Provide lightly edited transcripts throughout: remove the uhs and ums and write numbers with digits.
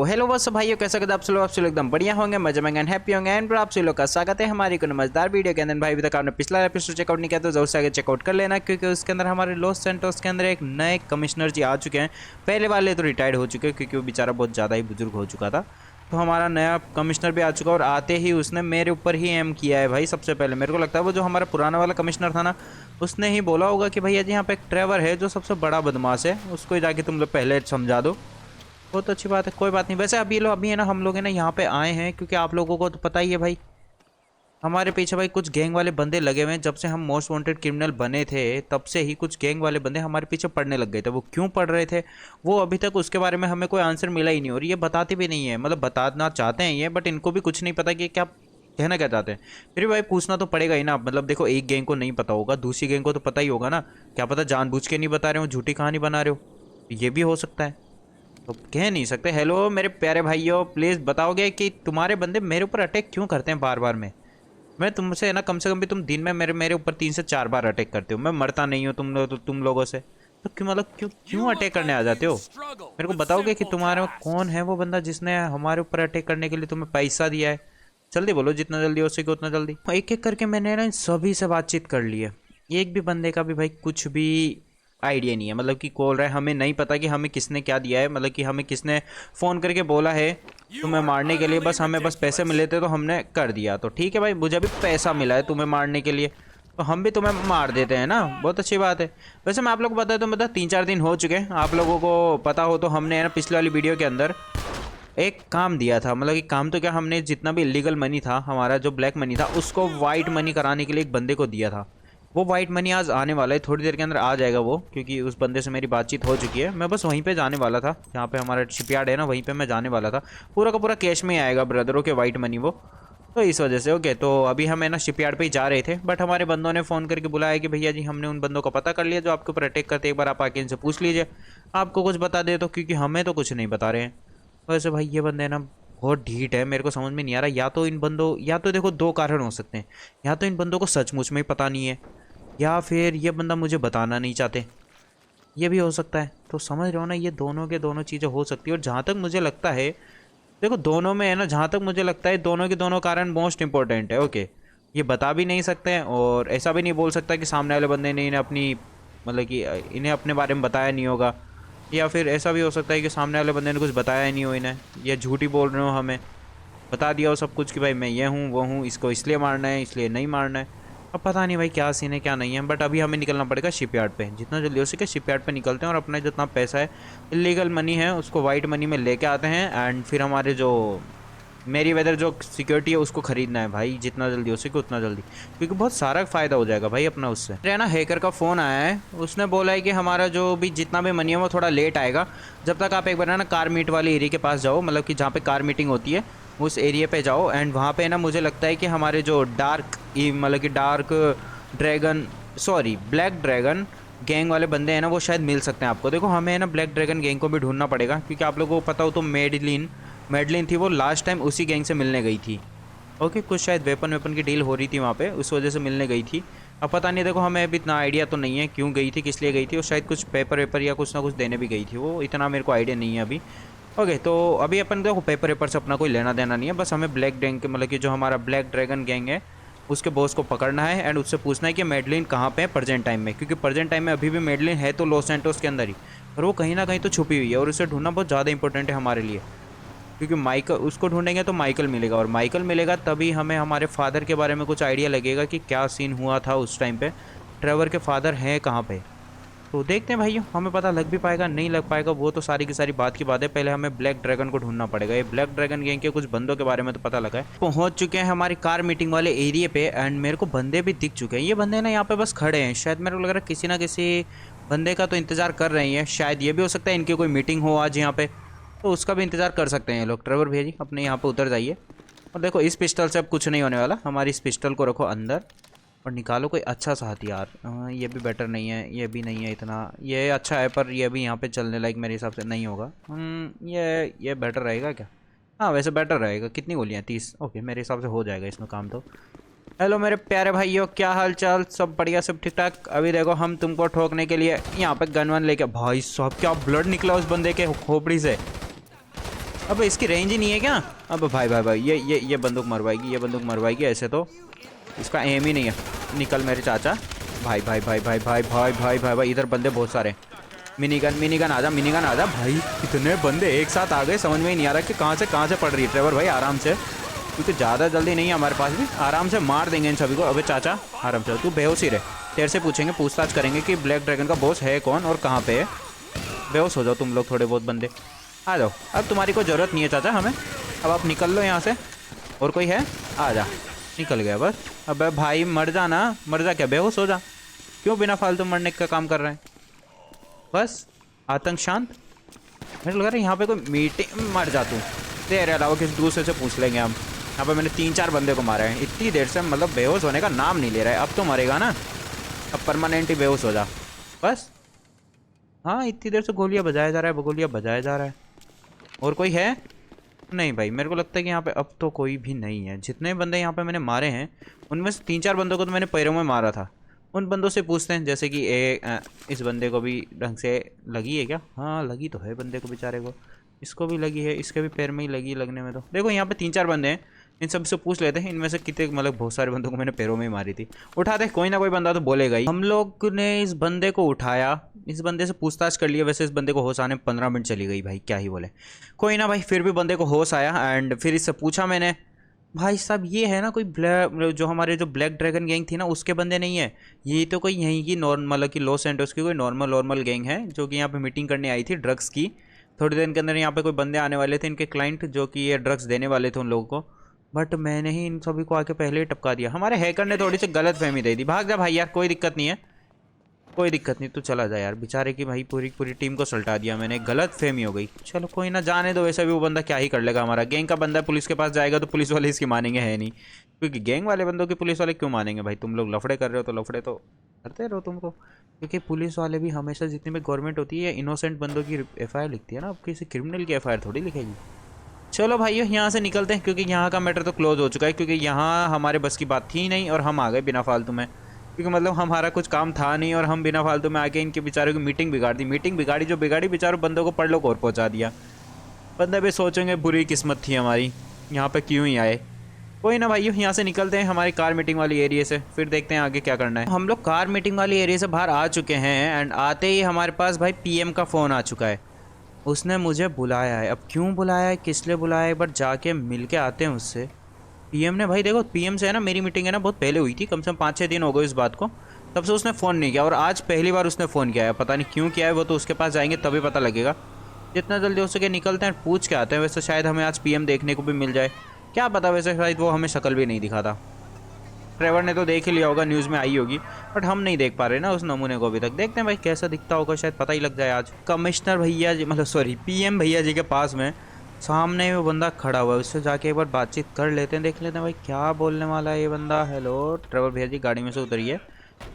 Hello बस भाइयों, कैसे कर आप लोग एकदम बढ़िया होंगे, मजे में हैप्पी होंगे। एंड आप सभी लोग का स्वागत है हमारी को मजेदार वीडियो के अंदर। भाई अभी तक आपने पिछला एपिसोड चेकआउट नहीं किया तो जरूर से आगे चेकआउट कर लेना, क्योंकि उसके अंदर हमारे लॉस सैंटोस के अंदर एक नए कमिश्नर जी आ चुके हैं। पहले वाले तो रिटायर्ड हो चुके हैं क्योंकि वो बेचारा बहुत ज़्यादा ही बुजुर्ग हो चुका था। तो हमारा नया कमिश्नर भी आ चुका है और आते ही उसने मेरे ऊपर ही एम किया है भाई। सबसे पहले मेरे को लगता है वो जो हमारा पुराना वाला कमिश्नर था ना, उसने ही बोला होगा कि भैया जी यहाँ पे एक ट्रेवर है जो सबसे बड़ा बदमाश है, उसको ही जाके तुम लोग पहले समझा दो। बहुत अच्छी बात है, कोई बात नहीं। वैसे अभी है ना, हम लोग है ना यहाँ पे आए हैं क्योंकि आप लोगों को तो पता ही है भाई, हमारे पीछे भाई कुछ गैंग वाले बंदे लगे हुए हैं। जब से हम मोस्ट वांटेड क्रिमिनल बने थे तब से ही कुछ गैंग वाले बंदे हमारे पीछे पड़ने लग गए थे। वो क्यों पड़ रहे थे वो अभी तक उसके बारे में हमें कोई आंसर मिला ही नहीं, और ये बताते भी नहीं है। मतलब बताना चाहते हैं ये, बट इनको भी कुछ नहीं पता कि क्या कहना क्या चाहते हैं। फिर भी भाई पूछना तो पड़ेगा ही ना। मतलब देखो, एक गैंग को नहीं पता होगा, दूसरी गैंग को तो पता ही होगा ना। क्या पता जानबूझ के नहीं बता रहे हो, झूठी कहानी बना रहे हो, ये भी हो सकता है। तो कह नहीं सकते। हेलो मेरे प्यारे भाइयों, प्लीज़ बताओगे कि तुम्हारे बंदे मेरे ऊपर अटैक क्यों करते हैं बार बार में। मैं तुमसे है ना, कम से कम भी तुम दिन में मेरे ऊपर 3 से 4 बार अटैक करते हो। मैं मरता नहीं हूँ तुम लोगों से। तो क्यों, मतलब क्यों अटैक करने आ जाते हो। मेरे को बताओगे कि तुम्हारे कौन है वो बंदा जिसने हमारे ऊपर अटैक करने के लिए तुम्हें पैसा दिया है। जल्दी बोलो, जितना जल्दी हो सके उतना जल्दी। एक एक करके मैंने ना इन सभी से बातचीत कर ली है। एक भी बंदे का भी भाई कुछ भी आइडिया नहीं है। मतलब कि कॉल रहा है, हमें नहीं पता कि हमें किसने क्या दिया है। मतलब कि हमें किसने फ़ोन करके बोला है तुम्हें मारने के लिए। बस हमें बस पैसे मिले थे तो हमने कर दिया। तो ठीक है भाई, मुझे भी पैसा मिला है तुम्हें मारने के लिए, तो हम भी तुम्हें मार देते हैं ना। बहुत अच्छी बात है। वैसे मैं आप लोग को बता दूँ, मतलब 3-4 दिन हो चुके हैं। आप लोगों को पता हो तो हमने है ना पिछले वाली वीडियो के अंदर एक काम दिया था। मतलब कि काम तो क्या, हमने जितना भी इलीगल मनी था हमारा, जो ब्लैक मनी था, उसको वाइट मनी कराने के लिए एक बंदे को दिया था। वो वाइट मनी आज आने वाला है, थोड़ी देर के अंदर आ जाएगा वो, क्योंकि उस बंदे से मेरी बातचीत हो चुकी है। मैं बस वहीं पे जाने वाला था, जहाँ पे हमारा शिपयार्ड है ना, वहीं पे मैं जाने वाला था। पूरा का पूरा कैश में ही आएगा ब्रदरों के वाइट मनी वो। तो इस वजह से ओके, तो अभी हम है ना शिपयार्ड पे ही जा रहे थे, बट हमारे बंदों ने फ़ोन करके बुलाया कि भैया जी हमने उन बंदों का पता कर लिया जो आपके ऊपर अटैक करते। एक बार आप आके इनसे पूछ लीजिए, आपको कुछ बता दे तो, क्योंकि हमें तो कुछ नहीं बता रहे हैं। वैसे भाई ये बंदे ना बहुत ढीठ है, मेरे को समझ में नहीं आ रहा। या तो इन बंदों, या तो देखो 2 कारण हो सकते हैं। या तो इन बंदों को सचमुच में ही पता नहीं है, या फिर ये बंदा मुझे बताना नहीं चाहते, ये भी हो सकता है। तो समझ रहे हो ना, ये दोनों के दोनों चीज़ें हो सकती है। और जहाँ तक मुझे लगता है, देखो दोनों में है ना, जहाँ तक मुझे लगता है दोनों के दोनों कारण मोस्ट इंपॉर्टेंट है। ओके, ये बता भी नहीं सकते हैं और ऐसा भी नहीं बोल सकता कि सामने वाले बंदे ने इन्हें अपनी, मतलब कि इन्हें अपने बारे में बताया नहीं होगा। या फिर ऐसा भी हो सकता है कि सामने वाले बंदे ने कुछ बताया ही नहीं हो इन्हें, या झूठी बोल रहे हो, हमें बता दिया हो सब कुछ कि भाई मैं ये हूँ वो हूँ, इसको इसलिए मारना है इसलिए नहीं मारना है। अब पता नहीं भाई क्या सीन है क्या नहीं है। बट अभी हमें निकलना पड़ेगा शिपयार्ड पे, जितना जल्दी हो सके शिपयार्ड पे निकलते हैं और अपना जितना पैसा है, इलीगल मनी है, उसको वाइट मनी में लेके आते हैं। एंड फिर हमारे जो मेरी वेदर जो सिक्योरिटी है उसको खरीदना है भाई, जितना जल्दी हो सके उतना जल्दी, क्योंकि बहुत सारा फ़ायदा हो जाएगा भाई अपना उससे। है ना, हैकर का फ़ोन आया है, उसने बोला है कि हमारा जो भी जितना भी मनी है वो थोड़ा लेट आएगा। जब तक आप एक बार ना कार मीट वाले एरिया के पास जाओ, मतलब कि जहाँ पे कार मीटिंग होती है उस एरिया पे जाओ। एंड वहाँ पे ना मुझे लगता है कि हमारे जो मतलब कि dark dragon, sorry black dragon gang वाले बंदे हैं ना, वो शायद मिल सकते हैं आपको। देखो हमें है ना ब्लैक ड्रैगन गैंग को भी ढूंढना पड़ेगा, क्योंकि आप लोगों को पता हो तो मेडलिन थी, वो लास्ट टाइम उसी गैंग से मिलने गई थी। ओके, कुछ शायद वेपन की डील हो रही थी वहाँ पे, उस वजह से मिलने गई थी। अब पता नहीं, देखो हमें अभी इतना आइडिया तो नहीं है क्यों गई थी, किस लिए गई थी। और शायद कुछ पेपर या कुछ ना कुछ देने भी गई थी वो, इतना मेरे को आइडिया नहीं है अभी। ओके, तो अभी अपन देखो पेपर से अपना कोई लेना देना नहीं है। बस हमें ब्लैक गैंग के, मतलब कि जो हमारा ब्लैक ड्रैगन गैंग है उसके बॉस को पकड़ना है एंड उससे पूछना है कि मेडलिन कहाँ पे है प्रेजेंट टाइम में, क्योंकि प्रेजेंट टाइम में अभी भी मेडलिन है तो लॉस सैंटोस के अंदर ही, और वो कहीं ना कहीं तो छुपी हुई है, और उसे ढूंढना बहुत ज़्यादा इंपॉर्टेंट है हमारे लिए। क्योंकि माइकल, उसको ढूंढेंगे तो माइकल मिलेगा, और माइकल मिलेगा तभी हमें हमारे फादर के बारे में कुछ आइडिया लगेगा कि क्या सीन हुआ था उस टाइम पे, ट्रेवर के फादर हैं कहाँ पे। तो देखते हैं भाइयों, हमें पता लग भी पाएगा नहीं लग पाएगा, वो तो सारी की सारी बात की बात है। पहले हमें ब्लैक ड्रैगन को ढूंढना पड़ेगा। ये ब्लैक ड्रैगन गैंग के कुछ बंदों के बारे में तो पता लगा है। पहुंच चुके हैं हमारी कार मीटिंग वाले एरिया पे एंड मेरे को बंदे भी दिख चुके हैं। ये बंदे ना यहाँ पे बस खड़े हैं, शायद मेरे को लग रहा है किसी ना किसी बंदे का तो इंतजार कर रहे हैं। शायद ये भी हो सकता है इनकी कोई मीटिंग हो आज यहाँ पे, तो उसका भी इंतजार कर सकते हैं ये लोग। ट्रेवर भैया जी अपने यहाँ पे उतर जाइए, और देखो इस पिस्टल से अब कुछ नहीं होने वाला। हमारी इस पिस्टल को रखो अंदर और निकालो कोई अच्छा सा हथियार। ये भी बेटर नहीं है, ये भी नहीं है इतना, ये अच्छा है पर ये भी यहाँ पे चलने लायक मेरे हिसाब से नहीं होगा। ये बेटर रहेगा क्या? हाँ वैसे बेटर रहेगा। कितनी गोलियाँ? 30। ओके, मेरे हिसाब से हो जाएगा इसमें काम तो। हेलो मेरे प्यारे भाइयों, क्या हाल चाल? सब बढ़िया, सब ठीक ठाक। अभी देखो हम तुमको ठोकने के लिए यहाँ पे गन वन लेके, भाई साहब क्या ब्लड निकला उस बंदे के खोपड़ी से। अब इसकी रेंज ही नहीं है क्या? अब भाई भाई भाई ये बंदूक मरवाएगी, ये बंदूक मरवाएगी। ऐसे तो इसका एम ही नहीं है। निकल मेरे चाचा। भाई भाई भाई भाई भाई भाई भाई भाई भाई इधर बंदे बहुत सारे। मिनीगन आजा, मिनीगन आजा भाई। कितने बंदे एक साथ आ गए, समझ में ही नहीं आ रहा कि कहाँ से पड़ रही है। ट्रेवर भाई आराम से, क्योंकि ज़्यादा जल्दी नहीं है हमारे पास भी। आराम से मार देंगे इन सभी को। अबे चाचा आराम से, तू बेहोश ही रहे। तेरे से पूछेंगे, पूछताछ करेंगे कि ब्लैक ड्रैगन का बॉस है कौन और कहाँ पे है। बेहोश हो जाओ तुम लोग थोड़े बहुत बंदे। आ जाओ, अब तुम्हारी कोई ज़रूरत नहीं है चाचा हमें। अब आप निकल लो यहाँ से। और कोई है? आ जा। निकल गया बस। अब भाई मर जाना। मर जा क्या? बेहोश हो जा। क्यों बिना फालतू मरने का काम कर रहे हैं? बस आतंक शांत। मेरे लग रहा है यहाँ पे कोई मीटिंग। मर जा तू। तेरे अलावा किसी दूसरे से पूछ लेंगे हम। यहाँ पे मैंने 3-4 बंदे को मारा है इतनी देर से, मतलब बेहोश होने का नाम नहीं ले रहा है। अब तो मरेगा ना, अब परमानेंट ही बेहोश हो जा बस। हाँ इतनी देर से गोलियाँ बजाया जा रहा है, गोलियाँ बजाया जा रहा है। और कोई है? नहीं भाई, मेरे को लगता है कि यहाँ पे अब तो कोई भी नहीं है। जितने बंदे यहाँ पे मैंने मारे हैं उनमें से 3-4 बंदों को तो मैंने पैरों में मारा था। उन बंदों से पूछते हैं, जैसे कि इस बंदे को भी ढंग से लगी है क्या? हाँ लगी तो है बंदे को बेचारे को। इसको भी लगी है, इसके भी पैर में ही लगी। लगने में तो देखो यहाँ पे 3-4 बंदे हैं, इन सब से पूछ लेते हैं इनमें से कितने, मतलब बहुत सारे बंदों को मैंने पैरों में ही मारी थी। उठाते, कोई ना कोई बंदा तो बोलेगा ही। हम लोग ने इस बंदे को उठाया, इस बंदे से पूछताछ कर लिया। वैसे इस बंदे को होश आने में 15 मिनट चली गई भाई, क्या ही बोले। कोई ना भाई, फिर भी बंदे को होश आया। एंड फिर इससे पूछा मैंने, भाई साहब ये है ना कोई ब्लैक, जो हमारे जो ब्लैक ड्रैगन गैंग थी ना उसके बंदे नहीं है ये, तो कोई यहीं की नॉर्मल, मतलब कि लॉस एंटोस की कोई नॉर्मल गैंग है जो कि यहाँ पे मीटिंग करने आई थी ड्रग्स की। थोड़ी देर के अंदर यहाँ पे कोई बंदे आने वाले थे इनके क्लाइंट, जो कि ये ड्रग्स देने वाले थे उन लोगों को। बट मैंने ही इन सभी को आके पहले ही टपका दिया। हमारे हैकर ने थोड़ी सी गलत फहमी दे दी। भाग जा भाई यार, कोई दिक्कत नहीं है, कोई दिक्कत नहीं, तू चला जा यार। बेचारे की भाई पूरी टीम को सल्टा दिया मैंने, गलत फहमी हो गई। चलो कोई ना, जाने दो। वैसे भी वो बंदा क्या ही कर लेगा, हमारा गैंग का बंदा पुलिस के पास जाएगा तो पुलिस वाले इसकी मानेंगे है नहीं, क्योंकि गैंग वाले बंदों की पुलिस वाले क्यों मानेंगे भाई? तुम लोग लफड़े कर रहे हो तो लफड़े तो करते रहो तुमको, क्योंकि पुलिस वाले भी हमेशा जितनी भी गवर्नमेंट होती है इनोसेंट बंदों की FIR लिखती है ना, अब किसी क्रिमिनल की FIR थोड़ी लिखेगी। चलो भाइयों यहाँ से निकलते हैं, क्योंकि यहाँ का मैटर तो क्लोज हो चुका है, क्योंकि यहाँ हमारे बस की बात थी ही नहीं और हम आ गए बिना फालतू में। क्योंकि मतलब हमारा कुछ काम था नहीं और हम बिना फालतू में आके इनके बेचारों की मीटिंग बिगाड़ दी। मीटिंग बिगाड़ी जो बिगाड़ी, बेचारों बंदों को परलोक और पहुँचा दिया। बंदे भी सोचेंगे बुरी किस्मत थी हमारी, यहाँ पे क्यों ही आए। कोई ना भाइयों, यहाँ से निकलते हैं हमारी कार मीटिंग वाली एरिया से, फिर देखते हैं आगे क्या करना है। हम लोग कार मीटिंग वाली एरिया से बाहर आ चुके हैं एंड आते ही हमारे पास भाई PM का फ़ोन आ चुका है। उसने मुझे बुलाया है। अब क्यों बुलाया है, किस लिए बुलाया है, एक बार जाके मिल के आते हैं उससे। PM ने, भाई देखो PM से है ना मेरी मीटिंग है ना बहुत पहले हुई थी, कम से कम 5-6 दिन हो गए इस बात को। तब से उसने फ़ोन नहीं किया और आज पहली बार उसने फ़ोन किया है। पता नहीं क्यों किया है, वो तो उसके पास जाएंगे तभी पता लगेगा। जितना जल्दी हो सके निकलते हैं, पूछ के आते हैं। वैसे शायद हमें आज PM देखने को भी मिल जाए, क्या पता। वैसे शायद वो हमें शक्ल भी नहीं दिखाता। ट्रेवर ने तो देख ही लिया होगा, न्यूज़ में आई होगी, बट हम नहीं देख पा रहे ना उस नमूने को अभी तक। देखते हैं भाई कैसा दिखता होगा, शायद पता ही लग जाए आज। कमिश्नर भैया जी, मतलब सॉरी PM भैया जी के पास में सामने वो बंदा खड़ा हुआ है, उससे जाके एक बार बातचीत कर लेते हैं, देख लेते हैं भाई क्या बोलने वाला है ये बंदा। हेलो ट्रेवर भैया जी, गाड़ी में से उतरिए।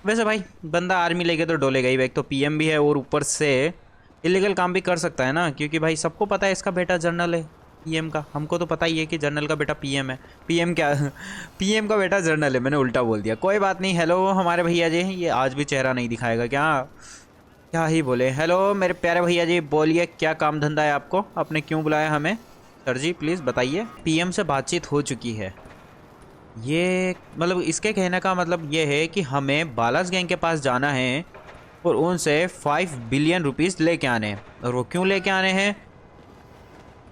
वैसे भाई बंदा आर्मी लेके तो डोलेगा ही, एक तो PM भी है और ऊपर से इलीगल काम भी कर सकता है ना, क्योंकि भाई सबको पता है इसका बेटा जनरल है PM का। हमको तो पता ही है कि जनरल का बेटा PM है। PM क्या PM का बेटा जनरल है, मैंने उल्टा बोल दिया। कोई बात नहीं। हेलो हमारे भैया जी, ये आज भी चेहरा नहीं दिखाएगा क्या? क्या ही बोले। हेलो मेरे प्यारे भैया जी, बोलिए क्या काम धंधा है आपको, आपने क्यों बुलाया हमें? सर जी प्लीज़ बताइए। PM से बातचीत हो चुकी है। ये मतलब इसके कहने का मतलब ये है कि हमें बालास गैंग के पास जाना है और उनसे 5 बिलियन रुपीज़ लेके आने हैं। और वो क्यों लेके आने हैं,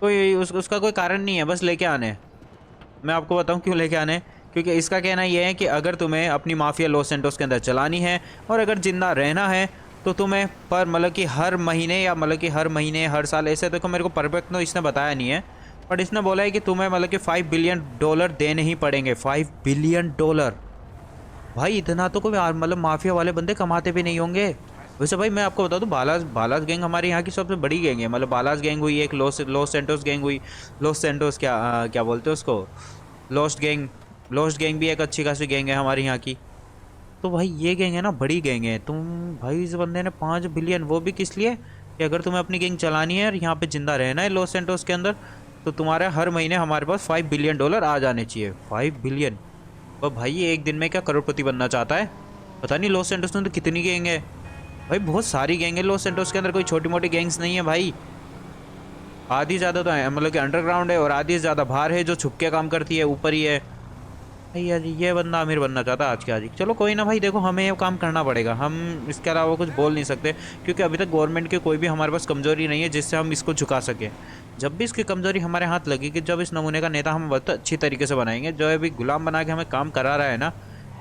कोई उसका कोई कारण नहीं है, बस लेके आने हैं। मैं आपको बताऊं क्यों लेके आने हैं। क्योंकि इसका कहना ये है कि अगर तुम्हें अपनी माफिया लॉस सैंटोस के अंदर चलानी है और अगर जिंदा रहना है तो तुम्हें पर मतलब कि हर महीने या मतलब कि हर महीने हर साल, ऐसे देखो मेरे को परफेक्ट तो इसने बताया नहीं है, बट इसने बोला है कि तुम्हें मतलब कि $5 बिलियन देने ही पड़ेंगे। $5 बिलियन। भाई इतना तो कोई मतलब माफिया वाले बंदे कमाते भी नहीं होंगे। वैसे भाई मैं आपको बता दूं, बालास गैंग हमारे यहाँ की सबसे बड़ी गैंग है। मतलब बालास गैंग हुई, एक लॉस सैंटोस गैंग हुई। लॉस सैंटोस क्या बोलते हैं उसको, लॉस्ट गैंग भी एक अच्छी खासी गैंग है हमारे यहाँ की। तो भाई ये गैंग है ना, बड़ी गैंग है। तुम भाई इस बंदे ने 5 बिलियन, वो भी किस लिए कि अगर तुम्हें अपनी गैंग चलानी है और यहाँ पे जिंदा रहना है लॉस सैंटोस के अंदर, तो तुम्हारे हर महीने हमारे पास $5 बिलियन आ जाने चाहिए। 5 बिलियन। और भाई ये एक दिन में क्या करोड़पति बनना चाहता है? पता नहीं लॉस सैंटोस में तो कितनी गैंग है भाई, बहुत सारी गैंग है लॉस सैंटोस के अंदर, कोई छोटी मोटी गैंग्स नहीं है भाई। आधी ज़्यादा तो है मतलब कि अंडरग्राउंड है और आधी ज़्यादा बाहर है जो छुप के काम करती है, ऊपर ही है। भाई यार ये बंदा अमीर बनना चाहता है आज के आज ही। चलो कोई ना भाई, देखो हमें ये काम करना पड़ेगा, हम इसके अलावा कुछ बोल नहीं सकते क्योंकि अभी तक गवर्नमेंट की कोई भी हमारे पास कमजोरी नहीं है जिससे हम इसको झुका सकें। जब भी इसकी कमजोरी हमारे हाथ लगेगी, जब इस नमूने का नेता हम बहुत अच्छी तरीके से बनाएंगे, जो अभी गुलाम बना के हमें काम करा रहा है ना,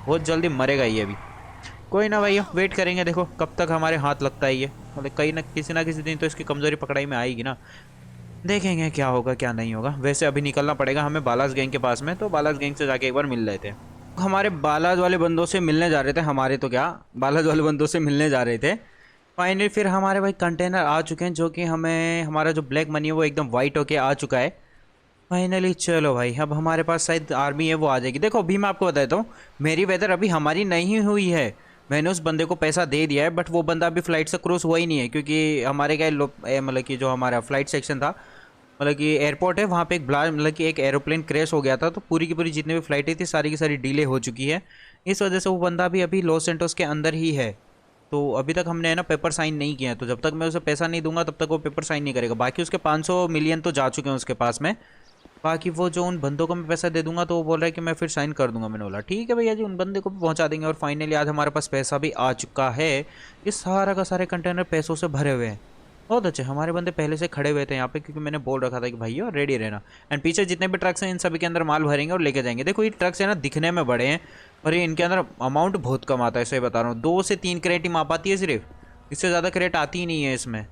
बहुत जल्दी मरेगा ये अभी। कोई ना भाई, वेट करेंगे, देखो कब तक हमारे हाथ लगता है ये, मतलब कहीं ना किसी दिन तो इसकी कमजोरी पकड़ाई में आएगी ना। देखेंगे क्या होगा क्या नहीं होगा। वैसे अभी निकलना पड़ेगा हमें बालाज गैंग के पास में, तो बालाज गैंग से जाके एक बार मिल लेते हैं। हमारे बालाज वाले बंदों से मिलने जा रहे थे, हमारे तो क्या, बालाज वाले बंदों से मिलने जा रहे थे। फाइनली फिर हमारे भाई कंटेनर आ चुके हैं, जो कि हमें हमारा जो ब्लैक मनी है वो एकदम वाइट होके आ चुका है फाइनली। चलो भाई, अब हमारे पास शायद आर्मी है वो आ जाएगी। देखो अभी मैं आपको बताता हूँ, मेरी वेदर अभी हमारी नहीं हुई है। मैंने उस बंदे को पैसा दे दिया है, बट वो बंदा अभी फ्लाइट से क्रॉस हुआ ही नहीं है, क्योंकि हमारे क्या मतलब कि जो हमारा फ्लाइट सेक्शन था, मतलब कि एयरपोर्ट है, वहाँ पे एक मतलब कि एक एरोप्लेन क्रैश हो गया था, तो पूरी की पूरी जितनी भी फ्लाइटें थी सारी की सारी डिले हो चुकी है। इस वजह से वो बंदा भी अभी लॉस सेंटोस के अंदर ही है। तो अभी तक हमने है ना पेपर साइन नहीं किया है, तो जब तक मैं उसे पैसा नहीं दूंगा तब तक वो पेपर साइन नहीं करेगा। बाकी उसके 500 मिलियन तो जा चुके हैं उसके पास में। बाकी वो जो उन बंदों को मैं पैसा दे दूंगा तो वो बोल रहा है कि मैं फिर साइन कर दूंगा। मैंने बोला ठीक है भैया जी, उन बंदे को भी पहुंचा देंगे। और फाइनली आज हमारे पास पैसा भी आ चुका है। ये सारा का सारे कंटेनर पैसों से भरे हुए हैं। बहुत अच्छे, हमारे बंदे पहले से खड़े हुए थे यहाँ पे, क्योंकि मैंने बोल रखा था कि भैया रेडी रहना। एंड पीछे जितने भी ट्रक्स हैं इन सभी के अंदर माल भरेंगे और लेके जाएंगे। देखो ये ट्रक्स है ना दिखने में बड़े हैं, और ये इनके अंदर अमाउंट बहुत कम आता है, सही बता रहा हूँ। 2 से 3 क्रेट ही माप आती है सिर्फ, इससे ज़्यादा क्रेट आती ही नहीं है इसमें।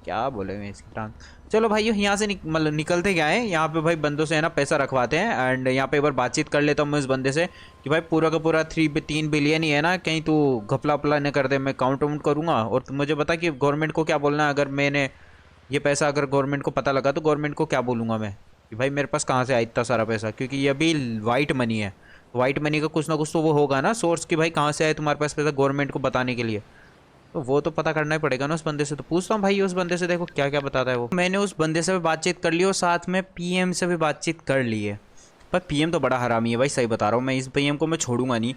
क्या बोले मैं इसकी टांग। चलो भाई यहाँ से मतलब निकलते क्या है, यहाँ पे भाई बंदों से है ना पैसा रखवाते हैं। एंड यहाँ पे एक बार बातचीत कर लेता हूँ मैं इस बंदे से कि भाई पूरा का पूरा 3 बिलियन ही है ना, कहीं तू घपला वपला न कर दे। मैं काउंट वाउंट करूँगा और तू मुझे बता कि गवर्नमेंट को क्या बोलना है। अगर मैंने ये पैसा अगर गवर्नमेंट को पता लगा तो गवर्नमेंट को क्या बोलूँगा मैं कि भाई मेरे पास कहाँ से आया इतना सारा पैसा, क्योंकि ये अभी वाइट मनी है। वाइट मनी का कुछ ना कुछ तो वो होगा ना सोर्स, कि भाई कहाँ से आए तुम्हारे पास पैसा गवर्नमेंट को बताने के लिए। तो वो तो पता करना ही पड़ेगा ना उस बंदे से। तो पूछता हूँ भाई उस बंदे से, देखो क्या क्या बताता है वो। मैंने उस बंदे से भी बातचीत कर ली और साथ में पीएम से भी बातचीत कर ली है। पर पीएम तो बड़ा हरामी है भाई, सही बता रहा हूँ। मैं इस पीएम को मैं छोड़ूंगा नहीं।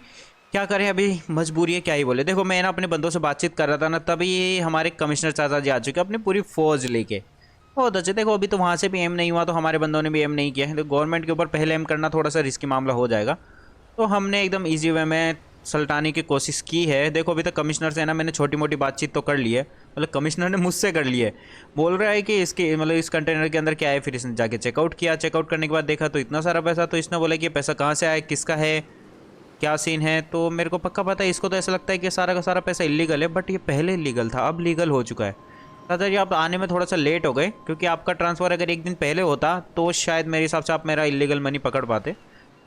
क्या करें, अभी मजबूरी है, क्या ही बोले। देखो मैं ना अपने बंदों से बातचीत कर रहा था ना, तभी हमारे कमिश्नर चाचा जी आ चुके अपनी पूरी फौज लेके। बहुत अच्छे। देखो अभी तो वहाँ से भी एम नहीं हुआ, तो हमारे बंदों ने भी एम नहीं किया है। तो गवर्नमेंट के ऊपर पहले एम करना थोड़ा सा रिस्की मामला हो जाएगा। तो हमने एकदम ईजी वे में सल्टाने की कोशिश की है। देखो अभी तक कमिश्नर से है ना मैंने छोटी मोटी बातचीत तो कर ली है, मतलब कमिश्नर ने मुझसे कर ली है। बोल रहा है कि इसके मतलब इस कंटेनर के अंदर क्या है। फिर इसने जाके चेकआउट किया, चेकआउट करने के बाद देखा तो इतना सारा पैसा। तो इसने बोला कि ये पैसा कहाँ से आया, किसका है, क्या सीन है। तो मेरे को पक्का पता है, इसको तो ऐसा लगता है कि सारा का सारा पैसा इलीगल है, बट ये पहले इलीगल था, अब लीगल हो चुका है। दादा जी आप आने में थोड़ा सा लेट हो गए, क्योंकि आपका ट्रांसफ़र अगर एक दिन पहले होता तो शायद मेरे हिसाब से आप मेरा इलीगल मनी पकड़ पाते,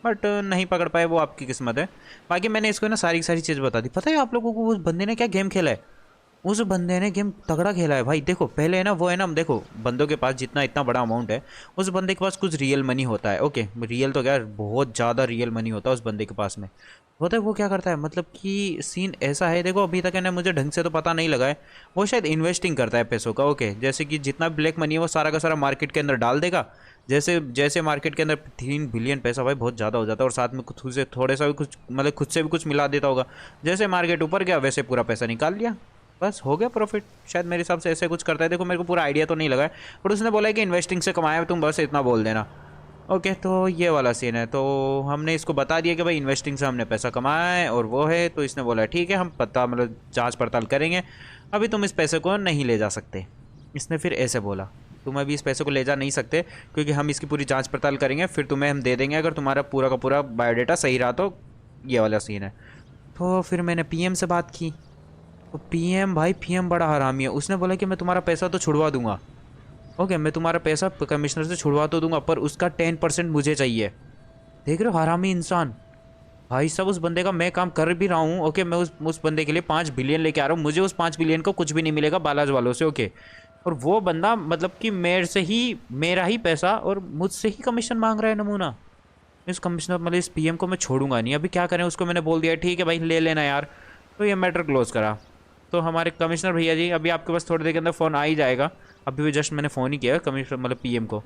बट नहीं पकड़ पाए, वो आपकी किस्मत है। बाकी मैंने इसको ना सारी की सारी चीज़ बता दी। पता है आप लोगों को उस बंदे ने क्या गेम खेला है? उस बंदे ने गेम तगड़ा खेला है भाई। देखो पहले है ना वो है ना, देखो बंदों के पास जितना इतना बड़ा अमाउंट है, उस बंदे के पास कुछ रियल मनी होता है। ओके रियल तो क्या, बहुत ज़्यादा रियल मनी होता है उस बंदे के पास में। होता है वो क्या करता है, मतलब कि सीन ऐसा है। देखो अभी तक है ना मुझे ढंग से तो पता नहीं लगा है, वो शायद इन्वेस्टिंग करता है पैसों का। ओके जैसे कि जितना ब्लैक मनी है वो सारा का सारा मार्केट के अंदर डाल देगा। जैसे जैसे मार्केट के अंदर 3 बिलियन पैसा भाई बहुत ज़्यादा हो जाता है, और साथ में खुद से थोड़े सा भी कुछ मतलब खुद से भी कुछ मिला देता होगा। जैसे मार्केट ऊपर गया वैसे पूरा पैसा निकाल लिया, बस हो गया प्रॉफिट। शायद मेरे हिसाब से ऐसे कुछ करता है। देखो मेरे को पूरा आइडिया तो नहीं लगा है, बट उसने बोला है कि इन्वेस्टिंग से कमाया है, तुम बस इतना बोल देना। ओके तो ये वाला सीन है। तो हमने इसको बता दिया कि भाई इन्वेस्टिंग से हमने पैसा कमाया है और वो है। तो इसने बोला ठीक है हम पता मतलब जांच पड़ताल करेंगे, अभी तुम इस पैसे को नहीं ले जा सकते। इसने फिर ऐसे बोला तुम अभी इस पैसे को ले जा नहीं सकते, क्योंकि हम इसकी पूरी जांच पड़ताल करेंगे, फिर तुम्हें हम दे देंगे अगर तुम्हारा पूरा का पूरा बायोडाटा सही रहा। तो ये वाला सीन है। तो फिर मैंने पीएम से बात की, तो पीएम भाई पीएम बड़ा हरामी है। उसने बोला कि मैं तुम्हारा पैसा तो छुड़वा दूंगा। ओके मैं तुम्हारा पैसा कमिश्नर से छुड़वा तो दूंगा, पर उसका 10% मुझे चाहिए। देख रहे हो हरामी इंसान। भाई साहब उस बंदे का मैं काम कर भी रहा हूँ। ओके मैं उस बंदे के लिए 5 बिलियन लेके आ रहा हूँ, मुझे उस 5 बिलियन को कुछ भी नहीं मिलेगा बालाज वालों से। ओके और वो बंदा मतलब कि मेरे से ही मेरा ही पैसा और मुझसे ही कमीशन मांग रहा है नमूना। इस कमिश्नर मतलब इस पीएम को मैं छोड़ूंगा नहीं। अभी क्या करें, उसको मैंने बोल दिया ठीक है भाई ले लेना यार। तो ये मैटर क्लोज करा। तो हमारे कमिश्नर भैया जी अभी आपके पास थोड़ी देर के अंदर फ़ोन आ ही जाएगा। अभी भी जस्ट मैंने फ़ोन ही किया कमिश्नर मतलब पीएम को।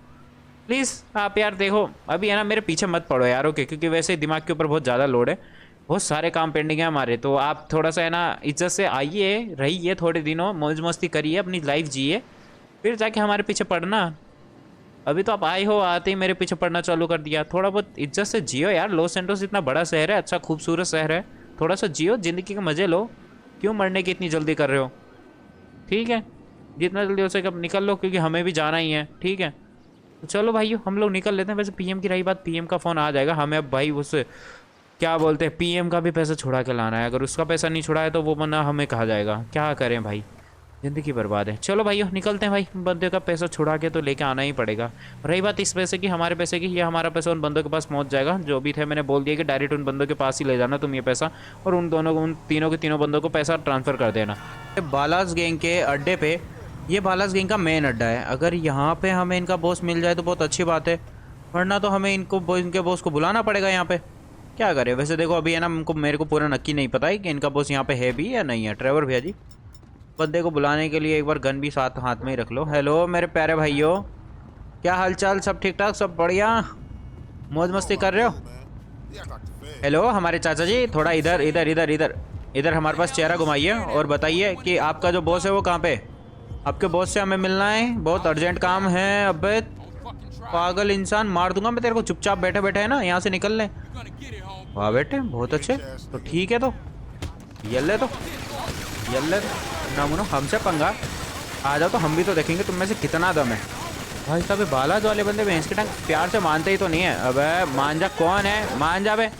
प्लीज़ आप यार देखो अभी है ना मेरे पीछे मत पड़ो यार। ओके क्योंकि वैसे ही दिमाग के ऊपर बहुत ज़्यादा लोड है, बहुत सारे काम पेंडिंग है हमारे। तो आप थोड़ा सा है ना इज्जत से आइए रहिए, थोड़े दिनों मौज मस्ती करिए, अपनी लाइफ जिए, फिर जाके हमारे पीछे पड़ना। अभी तो आप आए हो, आते ही मेरे पीछे पड़ना चालू कर दिया। थोड़ा बहुत इज्जत से जियो यार, लॉस सैंटोस इतना बड़ा शहर है, अच्छा खूबसूरत शहर है, थोड़ा सा जियो, ज़िंदगी के मज़े लो। क्यों मरने की इतनी जल्दी कर रहे हो? ठीक है, जितना जल्दी हो सके अब निकल लो, क्योंकि हमें भी जाना ही है। ठीक है, तो चलो भाइयों हम लोग निकल लेते हैं। वैसे पीएम की रही बात, पीएम का फ़ोन आ जाएगा हमें अब भाई, उस क्या बोलते हैं, पीएम का भी पैसा छुड़ा के लाना है। अगर उसका पैसा नहीं छुड़ाए तो वो मना हमें कहा जाएगा। क्या करें भाई, ज़िंदगी बर्बाद है। चलो भाइयों निकलते हैं भाई, बंदे का पैसा छुड़ा के तो लेके आना ही पड़ेगा। रही बात इस पैसे की, हमारे पैसे की, ये हमारा पैसा उन बंदों के पास पहुंच जाएगा जो भी थे। मैंने बोल दिया कि डायरेक्ट उन बंदों के पास ही ले जाना तुम ये पैसा, और उन दोनों को, उन तीनों के तीनों बंदों को पैसा ट्रांसफ़र कर देना। बालास गैंग के अड्डे पे, ये बालास गैंग का मेन अड्डा है। अगर यहाँ पे हमें इनका बॉस मिल जाए तो बहुत अच्छी बात है, वरना तो हमें इनके बॉस को बुलाना पड़ेगा यहाँ पे। क्या करें वैसे, देखो अभी है ना, मेरे को पूरा नक्की नहीं पता है कि इनका बॉस यहाँ पे है भी या नहीं है। ट्रेवर भैया जी, बंदे को बुलाने के लिए एक बार गन भी साथ हाथ में ही रख लो। हेलो मेरे प्यारे भाइयों, क्या हालचाल, सब ठीक ठाक, सब बढ़िया, मौज मस्ती कर रहे हो? हेलो हमारे चाचा जी, थोड़ा इधर इधर इधर इधर इधर हमारे पास चेहरा घुमाइए और बताइए कि आपका जो बॉस है वो कहाँ पे? आपके बॉस से हमें मिलना है, बहुत अर्जेंट काम है। अबे पागल इंसान, मार दूंगा मैं तेरे को। चुपचाप बैठे बैठे है ना, यहाँ से निकल ले। वाह बेटे बहुत अच्छे, तो ठीक है, तो यल्ले तो नामुनो हमसे पंगा आ जाओ तो हम भी तो देखेंगे तुम में से कितना दम है। भाई साहब बालाज वाले बंदे भैंस के टांग प्यार से मानते ही तो नहीं है। अबे मान जा, कौन है, मान जा बे,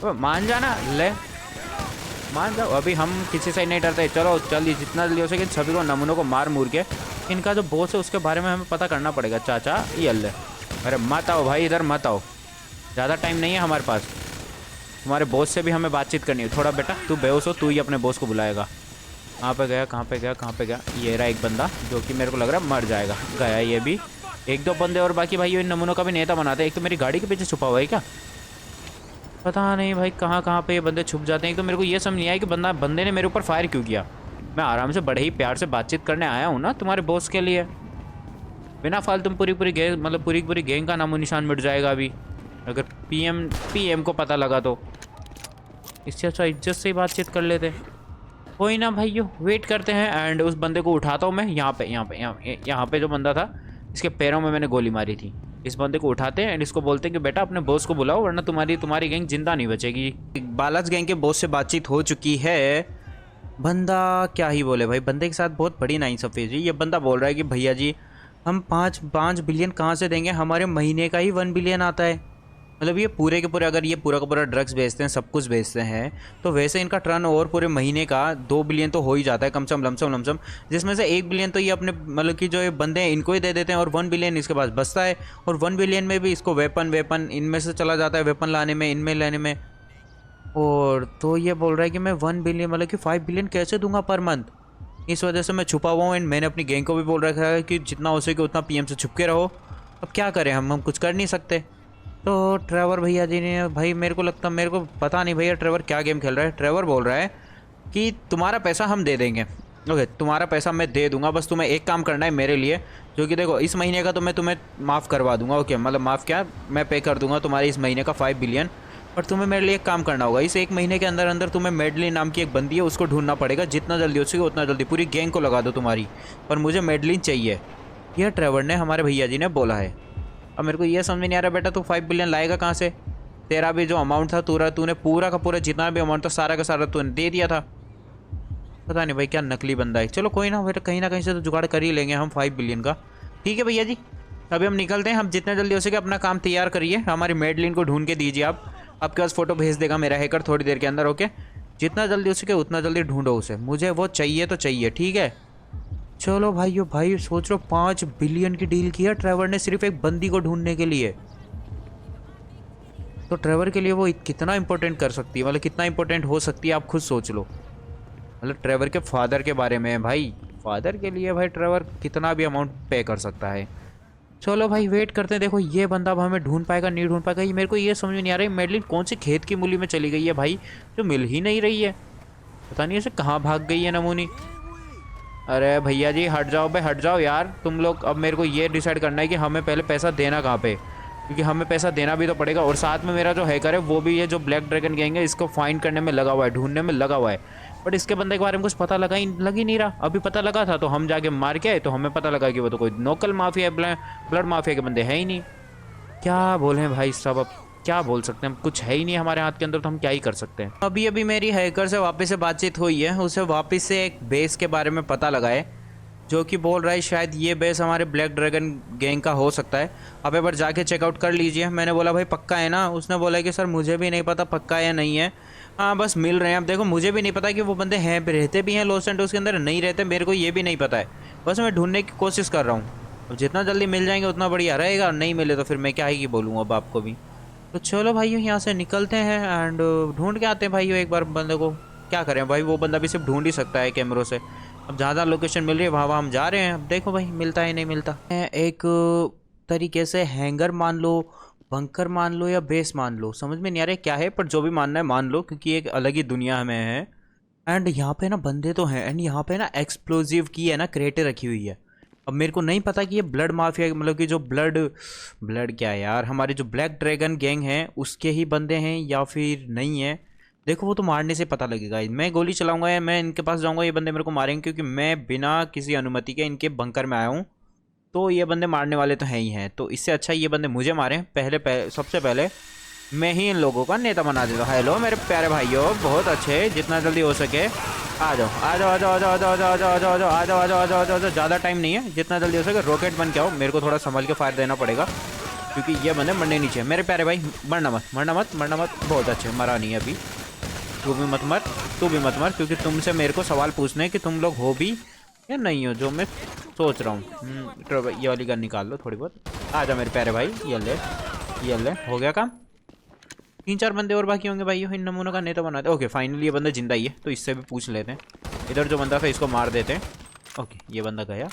मान जा ना, ले मान जाओ। अभी हम किसी से नहीं डरते, चलो जल्दी जितना जल्दी हो सके सभी को नमूनों को मार मूर के इनका जो बॉस है उसके बारे में हमें पता करना पड़ेगा। चाचा ये अल्ले, अरे मत आओ भाई इधर मत आओ, ज़्यादा टाइम नहीं है हमारे पास। तुम्हारे बॉस से भी हमें बातचीत करनी है। थोड़ा बेटा तू बेहोश हो, तू ही अपने बॉस को बुलाएगा। कहाँ पे गया, कहाँ पे गया, कहाँ पे गया? ये रहा एक बंदा जो कि मेरे को लग रहा है मर जाएगा। गया ये भी, एक दो बंदे और बाकी भाई इन नमूनों का भी नेता बनाते हैं। एक तो मेरी गाड़ी के पीछे छुपा हुआ है क्या, पता नहीं भाई कहाँ कहाँ पे ये बंदे छुप जाते हैं। एक तो मेरे को ये समझ नहीं आया कि बंदे ने मेरे ऊपर फायर क्यों किया। मैं आराम से बड़े ही प्यार से बातचीत करने आया हूँ ना तुम्हारे बॉस के लिए, बिना फालतू पूरी गैंग, मतलब पूरी गैंग का नामो निशान मिट जाएगा अभी अगर पीएम को पता लगा तो। इससे अच्छा इज्जत से ही बातचीत कर लेते। कोई ना भाइयों, वेट करते हैं। एंड उस बंदे को उठाता हूँ मैं। यहाँ पे जो बंदा था इसके पैरों में मैंने गोली मारी थी। इस बंदे को उठाते हैं एंड इसको बोलते हैं कि बेटा अपने बॉस को बुलाओ, वरना तुम्हारी गैंग जिंदा नहीं बचेगी। बालाज गैंग के बॉस से बातचीत हो चुकी है। बंदा क्या ही बोले भाई, बंदे के साथ बहुत बड़ी नाइंसाफ़ी जी। ये बंदा बोल रहा है कि भैया जी हम पाँच बिलियन कहाँ से देंगे, हमारे महीने का ही 1 बिलियन आता है। मतलब ये पूरे के पूरे, अगर ये पूरा का पूरा ड्रग्स बेचते हैं, सब कुछ बेचते हैं, तो वैसे इनका टर्न ओवर पूरे महीने का 2 बिलियन तो हो ही जाता है कम से कम, लमसम, जिसमें से 1 बिलियन तो ये अपने मतलब कि जो ये बंदे हैं इनको ही दे देते हैं, और 1 बिलियन इसके पास बचता है। और 1 बिलियन में भी इसको वेपन इनमें से चला जाता है, वेपन लाने में, इनमें लेने में। और तो ये बोल रहा है कि मैं 1 बिलियन मतलब कि 5 बिलियन कैसे दूंगा पर मंथ। इस वजह से मैं छुपा हुआ हूँ। एंड मैंने अपनी गैंग को भी बोल रखा है कि जितना हो सके उतना पीएम से छुप के रहो। अब क्या करें, हम कुछ कर नहीं सकते। तो ट्रेवर भैया जी ने, भाई मेरे को पता नहीं भैया ट्रेवर क्या गेम खेल रहा है। ट्रेवर बोल रहा है कि तुम्हारा पैसा हम दे देंगे। ओके तुम्हारा पैसा मैं दे दूंगा, बस तुम्हें एक काम करना है मेरे लिए, जो कि देखो इस महीने का तो मैं तुम्हें माफ़ करवा दूंगा। ओके मतलब माफ़ क्या, मैं पे कर दूंगा तुम्हारे इस महीने का 5 बिलियन। पर तुम्हें मेरे लिए एक काम करना होगा, इस 1 महीने के अंदर अंदर तुम्हें मेडलिन नाम की एक बंदी है उसको ढूंढना पड़ेगा। जितना जल्दी हो सके उतना जल्दी, पूरी गैंग को लगा दो तुम्हारी, पर मुझे मेडलिन चाहिए। यह ट्रेवर ने, हमारे भैया जी ने बोला है। अब मेरे को ये समझ में नहीं आ रहा बेटा तू 5 बिलियन लाएगा कहाँ से? तेरा भी जो अमाउंट था तूने पूरा का पूरा जितना भी अमाउंट था सारा का सारा तूने दे दिया था। पता नहीं भाई क्या नकली बंदा है। चलो कोई ना बेटा, कहीं ना कहीं से तो जुगाड़ कर ही लेंगे हम 5 बिलियन का। ठीक है भैया जी, अभी हम निकलते हैं। हम जितना जल्दी हो सके अपना काम तैयार करिए, हमारी मेडलिन को ढूंढ के दीजिए। आप आपके पास फ़ोटो भेज देगा मेरा हैकर थोड़ी देर के अंदर। ओके जितना जल्दी हो सके उतना जल्दी ढूंढो उसे, मुझे वो चाहिए तो चाहिए। ठीक है चलो भाइयों, भाई सोच लो 5 बिलियन की डील किया ट्रेवर ने सिर्फ एक बंदी को ढूंढने के लिए। तो ट्रेवर के लिए वो कितना इंपॉर्टेंट कर सकती है, मतलब कितना इंपॉर्टेंट हो सकती है, आप खुद सोच लो। मतलब ट्रेवर के फादर के बारे में, भाई फादर के लिए भाई ट्रेवर कितना भी अमाउंट पे कर सकता है। चलो भाई वेट करते हैं। देखो ये बंदा अब हमें ढूंढ पाएगा नहीं ढूंढ पाएगा, ये मेरे को ये समझ में नहीं आ रहा है। मेडलिन कौन सी खेत की मूली में चली गई है भाई, जो मिल ही नहीं रही है। पता नहीं ऐसे कहाँ भाग गई है नमूनी। अरे भैया जी हट जाओ भाई, हट जाओ यार तुम लोग। अब मेरे को ये डिसाइड करना है कि हमें पहले पैसा देना कहाँ पे, क्योंकि हमें पैसा देना भी तो पड़ेगा। और साथ में मेरा जो हैकर है वो भी ये जो ब्लैक ड्रैगन गैंग है इसको फाइंड करने में लगा हुआ है, ढूंढने में लगा हुआ है। बट इसके बंदे के बारे में कुछ पता लग ही नहीं रहा। अभी पता लगा था तो हम जाके मार के आए तो हमें पता लगा कि वो तो कोई लोकल माफिया है, ब्लड माफिया के बंदे हैं ही नहीं। क्या बोलें भाई साहब, अब क्या बोल सकते हैं, कुछ है ही नहीं हमारे हाथ के अंदर, तो हम क्या ही कर सकते हैं। अभी अभी मेरी हैकर से वापस से बातचीत हुई है, उसे वापस से एक बेस के बारे में पता लगा है, जो कि बोल रहा है शायद ये बेस हमारे ब्लैक ड्रैगन गैंग का हो सकता है। अब एक बार जाके चेकआउट कर लीजिए। मैंने बोला भाई पक्का है ना? उसने बोला कि सर मुझे भी नहीं पता पक्का है या नहीं है, हाँ बस मिल रहे हैं। अब देखो मुझे भी नहीं पता कि वो बंदे हैं रहते भी हैं लॉस सैंटोस के अंदर, नहीं रहते मेरे को ये भी नहीं पता है। बस मैं ढूंढने की कोशिश कर रहा हूँ। अब जितना जल्दी मिल जाएंगे उतना बढ़िया रहेगा, और नहीं मिले तो फिर मैं क्या ही बोलूँ अब आपको भी। तो चलो भाइयों यहाँ से निकलते हैं एंड ढूंढ के आते हैं भाइयों एक बार बंदे को। क्या करें भाई, वो बंदा भी सिर्फ ढूंढ ही सकता है कैमरों से। अब ज़्यादा लोकेशन मिल रही है वहाँ हम जा रहे हैं। अब देखो भाई मिलता है नहीं मिलता। एक तरीके से हैंगर मान लो, बंकर मान लो, या बेस मान लो, समझ में नहीं आ रहा है क्या है, पर जो भी मानना है मान लो, क्योंकि एक अलग ही दुनिया में है। एंड यहाँ पे ना बंदे तो हैं, एंड यहाँ पे ना एक्सप्लोजिव की है ना क्रेटे रखी हुई है। अब मेरे को नहीं पता कि ये ब्लड माफिया मतलब कि जो ब्लड क्या है यार, हमारे जो ब्लैक ड्रैगन गैंग हैं उसके ही बंदे हैं या फिर नहीं है। देखो वो तो मारने से पता लगेगा। मैं गोली चलाऊंगा या मैं इनके पास जाऊंगा, ये बंदे मेरे को मारेंगे, क्योंकि मैं बिना किसी अनुमति के इनके बंकर में आया हूँ। तो ये बंदे मारने वाले तो हैं ही हैं, तो इससे अच्छा ये बंदे मुझे मारें। सबसे पहले मैं ही इन लोगों का नेता बना देता हूँ। हेलो मेरे प्यारे भाइयों, बहुत अच्छे, जितना जल्दी हो सके आ जाओ आ जाओ आ जाओ आ जाओ आ जाओ आ जाओ आ जाओ आ जाओ आ जाओ आ जाओ आ जाओ आ जाओ। ज़्यादा टाइम नहीं है, जितना जल्दी हो सके रॉकेट बन के आओ। मेरे को थोड़ा संभल के फायर देना पड़ेगा, क्योंकि ये बंदे मरने नहीं चाहिए। मेरे प्यारे भाई मरना मत मरना मत मरना मत। बहुत अच्छे, मरा नहीं अभी। तू भी मत मर, तू भी मत मर, क्योंकि तुमसे मेरे को सवाल पूछने हैं कि तुम लोग हो भी या नहीं हो, जो मैं सोच रहा हूँ। ये वाली गन निकाल लो थोड़ी बहुत। आ जा मेरे प्यारे भाई, ये ले हो गया काम। 3-4 बंदे और बाकी होंगे भाई, इन नमूनों का नेता बनाते। ओके फाइनली ये बंदा जिंदा ही है, तो इससे भी पूछ लेते हैं। इधर जो बंदा था इसको मार देते हैं। ओके ये बंदा गया।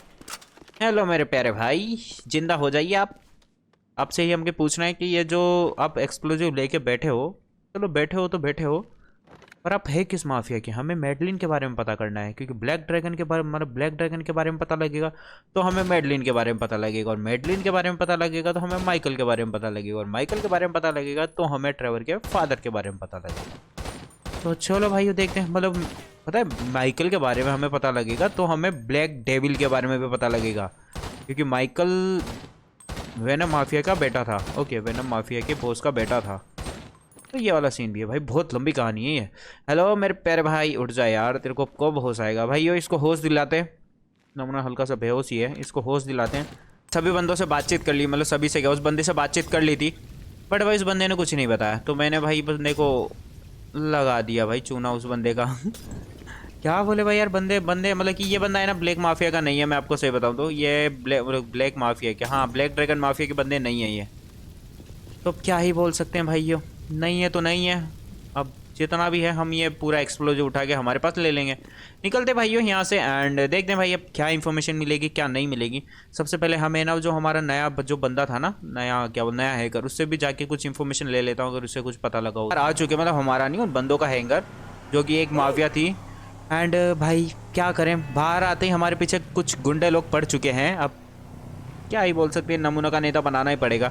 हेलो मेरे प्यारे भाई, जिंदा हो जाइए आप। आपसे ही हमके पूछना है कि ये जो आप एक्सप्लोजिव लेके बैठे हो, चलो बैठे हो तो बैठे हो, पर आप है किस माफिया के? हमें मेडलिन के बारे में पता करना है, क्योंकि ब्लैक ड्रैगन के बारे में, मतलब ब्लैक ड्रैगन के बारे में पता लगेगा तो हमें मेडलिन के बारे में पता लगेगा, और मेडलिन के बारे में पता लगेगा तो हमें माइकल के बारे में पता लगेगा, और माइकल के बारे में पता लगेगा तो हमें ट्रेवर के फादर के बारे में पता लगेगा। तो चलो भाई देखते हैं, मतलब पता है माइकल के बारे में हमें पता लगेगा तो हमें ब्लैक डेविल के बारे में भी पता लगेगा, क्योंकि माइकल वेनम माफिया का बेटा था। ओके वेनम माफिया के बॉस का बेटा था। तो ये वाला सीन भी है भाई, बहुत लंबी कहानी है ये। हेलो मेरे प्यारे भाई, उठ जाए यार, तेरे को कब होश आएगा भाई। यो इसको होश दिलाते हैं, नमूना हल्का सा बेहोश ही है, इसको होश दिलाते हैं। सभी बंदों से बातचीत कर ली, मतलब सभी से क्या, उस बंदे से बातचीत कर ली थी, बट भाई उस बंदे ने कुछ नहीं बताया, तो मैंने भाई बंदे को लगा दिया भाई चूना उस बंदे का। क्या बोले भाई यार, बंदे मतलब कि ये बंदा है ना ब्लैक माफिया का नहीं है। मैं आपको सही बताऊँ तो ये ब्लैक माफिया के, हाँ ब्लैक ड्रैगन माफिया के बंदे नहीं है ये। तो क्या ही बोल सकते हैं भाइयों, नहीं है तो नहीं है। अब जितना भी है हम ये पूरा एक्सप्लोजिव उठा के हमारे पास ले लेंगे। निकलते भाइयों यहाँ से एंड देखते हैं भाई अब क्या इन्फॉर्मेशन मिलेगी क्या नहीं मिलेगी। सबसे पहले हमें ना जो हमारा नया जो बंदा था ना, नया हैकर, उससे भी जाके कुछ इन्फॉर्मेशन ले लेता हूँ अगर उससे कुछ पता लगा हो। आ चुके मतलब हमारा नहीं, उन बंदों का हैंगर जो कि एक माफिया थी। एंड भाई क्या करें, बाहर आते ही हमारे पीछे कुछ गुंडे लोग पड़ चुके हैं। अब क्या ही बोल सकते हैं, नमूनों का नेता बनाना ही पड़ेगा।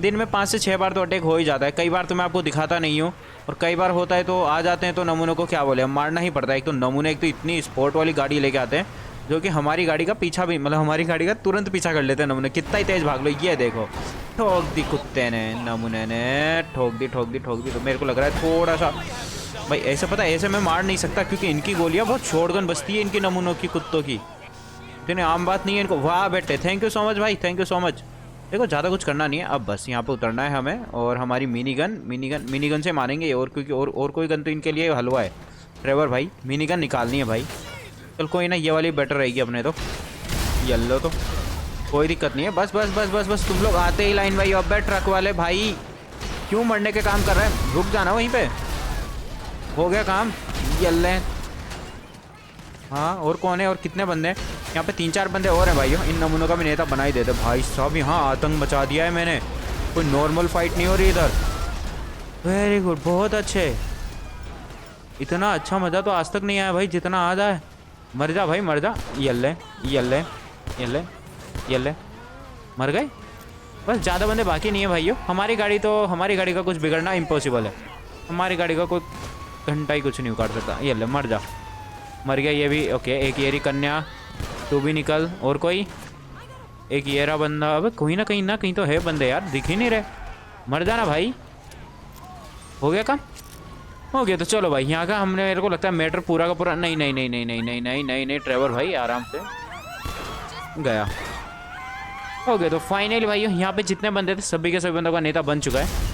दिन में 5 से 6 बार तो अटैक हो ही जाता है। कई बार तो मैं आपको दिखाता नहीं हूँ, और कई बार होता है तो आ जाते हैं, तो नमूनों को क्या बोले, हम मारना ही पड़ता है। एक तो नमूने एक तो इतनी स्पोर्ट वाली गाड़ी लेके आते हैं जो कि हमारी गाड़ी का पीछा भी, मतलब हमारी गाड़ी का तुरंत पीछा कर लेते हैं नमूने। कितना ही तेज़ भाग लो, ये देखो ठोक दी कुत्ते ने, नमूने ने ठोक दी। तो मेरे को लग रहा है थोड़ा सा भाई ऐसे, पता है ऐसे मैं मार नहीं सकता, क्योंकि इनकी गोलियाँ बहुत शॉटगन बजती है इनकी नमूनों की, कुत्तों की। इतनी आम बात नहीं है इनको। वाह बेटे, थैंक यू सो मच भाई, थैंक यू सो मच। देखो ज़्यादा कुछ करना नहीं है, अब बस यहाँ पे उतरना है हमें, और हमारी मिनी गन से मारेंगे, और क्योंकि और कोई गन तो इनके लिए हलवा है। ट्रेवर भाई मिनी गन निकालनी है भाई। चल कोई ना, ये वाली बेटर रहेगी अपने तो, येलो तो कोई दिक्कत नहीं है। बस तुम लोग आते ही लाइन भाई। अब ट्रक वाले भाई क्यों मरने के काम कर रहे हैं, रुक जाना वहीं पे, हो गया काम। येल्ले हाँ, और कौन है, और कितने बंदे हैं यहाँ पे? 3-4 बंदे और हैं भाइयों। इन नमूनों का भी नेता बना ही देते भाई साहब। यहाँ आतंक मचा दिया है मैंने, कोई नॉर्मल फाइट नहीं हो रही इधर। वेरी गुड, बहुत अच्छे। इतना अच्छा मज़ा तो आज तक नहीं आया भाई जितना आज आया। मर जा भाई मर जा। येल्ले मर गए। बस ज़्यादा बंदे बाकी नहीं है भाइयों। हमारी गाड़ी का कुछ बिगड़ना इम्पॉसिबल है। हमारी गाड़ी का कोई घंटा ही कुछ नहीं उखाड़ सकता। येल्ले मर जा। मर गया ये भी। ओके, एक ये रही कन्या, तू भी निकल। और कोई? एक ये रहा बंदा। अब कोई ना कहीं तो है बंदे यार, दिख ही नहीं रहे। मर जाना भाई। हो गया काम? हो गया। तो चलो भाई, यहाँ का हमने, मेरे को लगता है मैटर पूरा का पूरा। नहीं नहीं नहीं नहीं नहीं नहीं नहीं नहीं नहीं, ट्रेवर भाई आराम से। गया। हो गया। तो फाइनली भाई यहाँ पे जितने बंदे थे सभी के सभी बंदों का नेता बन चुका है।